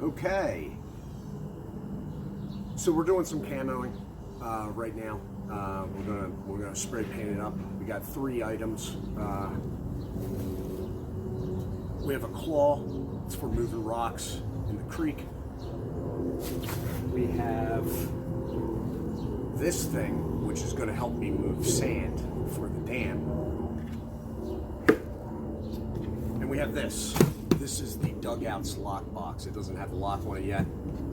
Okay, so we're doing some camoing right now. We're gonna spray paint it up. We got 3 items. We have a claw. It's for moving rocks in the creek. We have this thing, which is going to help me move sand for the dam. And we have this. This is the dugout's lock box. It doesn't have a lock on it yet.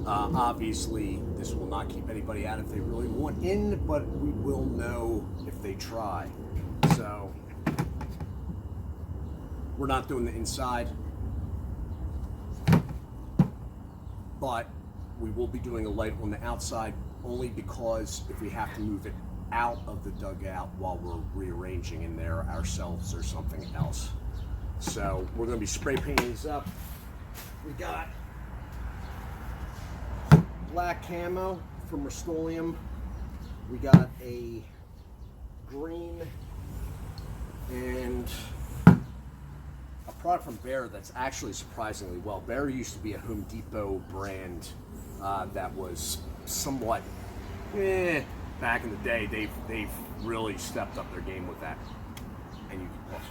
Obviously, this will not keep anybody out if they really want in, but we will know if they try. So, we're not doing the inside, but we will be doing a light on the outside only because if we have to move it out of the dugout while we're rearranging in there ourselves or something else. So we're going to be spray painting these up. We got black camo from Rust-Oleum. We got a green and a product from Bear that's actually surprisingly well. Bear used to be a Home Depot brand that was somewhat back in the day. They've really stepped up their game with that. And you can pause.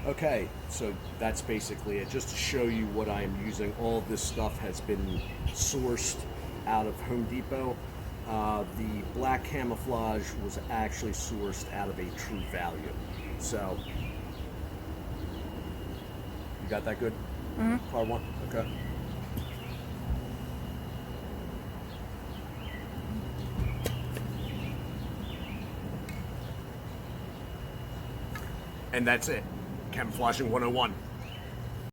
Okay, so that's basically it. Just to show you what I'm using, all of this stuff has been sourced out of Home Depot. The black camouflage was actually sourced out of a True Value. So, you got that good? Mm-hmm. Part 1? Okay. And that's it. Camouflaging 101.